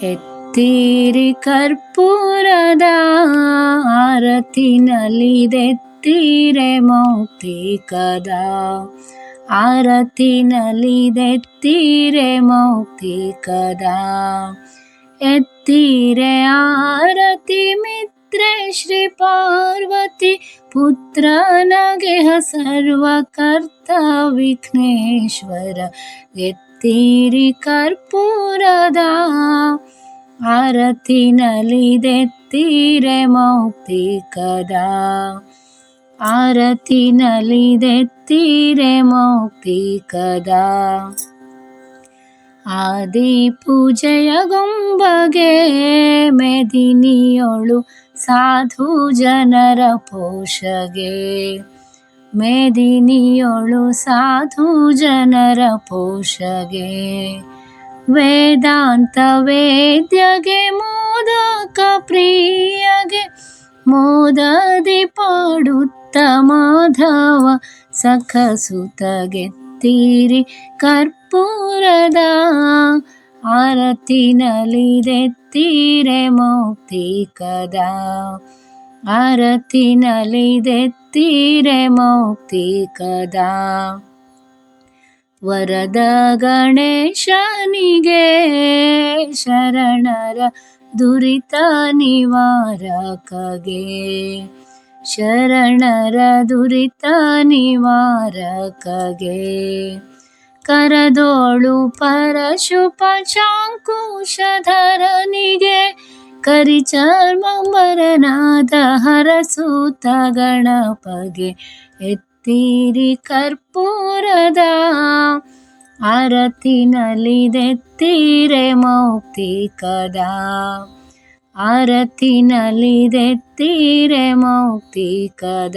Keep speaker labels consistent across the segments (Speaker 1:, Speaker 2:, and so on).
Speaker 1: ಎತ್ತಿರಿ ಕರ್ಪೂರದ ಆರತಿ ನಲಿದೆತ್ತಿರೆ ಮುಕ್ತಿ ಕದ. ಆರತಿ ನಲಿದೆತ್ತಿರೆ ಮುಕ್ತಿ ಕದ. ಎತ್ತಿರೆ ಆರತಿ ಮಿತ್ರೆ ಶ್ರೀ ಪಾರ್ವತಿ ಪುತ್ರನಗೆ ಸರ್ವಕರ್ತ ವಿಘ್ನೇಶ್ವರ. ಎತ್ತಿರಿ ಕರ್ಪೂರದ ಆರತಿ ನಲಿದೆತ್ತಿರೆ ಮುಕ್ತಿ ಕದ. ಆರತಿ ನಲಿದೆತ್ತಿರೆ ಮುಕ್ತಿ ಕದ. ಆದಿ ಪೂಜೆಯ ಗೊಂಬಗೆ ಮೇದಿನಿಯೊಳು ಸಾಧು ಜನರ ಪೋಷಗೆ. ಮೇದಿನಿಯೊಳು ಸಾಧು ಜನರ ಪೋಷಗೆ. ವೇದಾಂತ ವೇದ್ಯಗೆ ಮೋದಕ ಪ್ರಿಯಗೆ. ಮೋದದಿ ಪಾಡುತ್ತ ಮಾಧವ ಸಖ ಸುತಗೆತ್ತಿರಿ ಕರ್ಪೂರದ ಆರತಿ ನಲಿದೆತ್ತಿರೆ ಮುಕ್ತಿ ಕದ. ಆರತಿ ನಲಿದೆತ್ತಿರೆ ಮುಕ್ತಿ ಕದ. ವರದ ಗಣೇಶನಿಗೆ ಶರಣರ ದುರಿತ ನಿವಾರಕಗೆ. ಶರಣರ ದುರಿತ ನಿವಾರಕಗೆ. ಕರದೋಳು ಪರಶುಪ ಚಾಂಕುಶಧರನಿಗೆ. ಕರಿಚರ್ಮಂಬರನಾದ ಹರಸೂತ ಗಣಪಗೆ. ಎತ್ತಿರಿ ಕರ್ಪೂರದ ಆರತಿ ನಲಿದೆತ್ತಿರೆ ಮುಕ್ತಿ ಕದ. ಆರತಿ ನಲಿದೆತ್ತಿರೆ ಮುಕ್ತಿ ಕದ.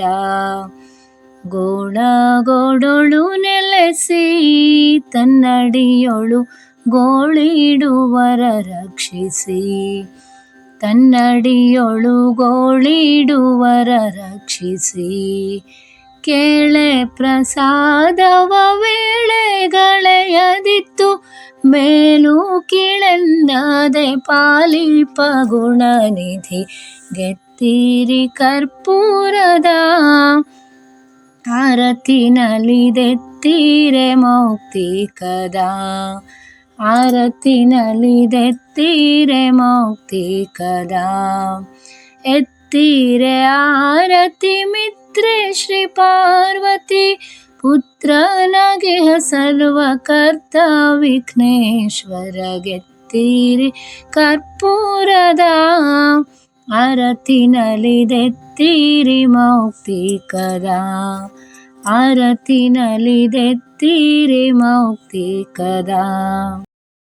Speaker 1: ಗೋಳಗೋಡೊಳು ನೆಲೆಸಿ ತನ್ನಡಿಯೊಳು ಗೋಳಿಡುವರ ರಕ್ಷಿಸಿ. ತನ್ನಡಿಯೊಳು ಗೋಳಿಡುವರ ರಕ್ಷಿಸಿ. ಕೇಳೆ ಪ್ರಸಾದವ ವೇಳೆಗಳೆಯದಿತ್ತು. ಮೇಲು ಕೀಳೆನ್ನದೆ ಪಾಲಿಪ ಗುಣನಿಧಿ. ಗೆತ್ತಿರಿ ಕರ್ಪೂರದ ಆರತಿ ನಲಿದೆತ್ತಿರೆ ಮುಕ್ತಿ ಕದ. ಆರತಿ ನಲಿದೆತ್ತಿರೆ ಮುಕ್ತಿ ಕದ. ಎತ್ತಿರೆ ಆರತಿ ಮಿತ್ರೆ ಶ್ರೀ ಪಾರ್ವತಿ ಪುತ್ರನಗೆ ಸರ್ವಕರ್ತ ವಿಘ್ನೇಶ್ವರ. ಗೆತ್ತಿರಿ ಕರ್ಪೂರದ ಆರತಿ ನಲಿದೆತ್ತಿರಿ ಮುಕ್ತಿ ಕದ. ಆರತಿ ನಲಿದೆತ್ತಿರಿ ಮುಕ್ತಿ ಕದ.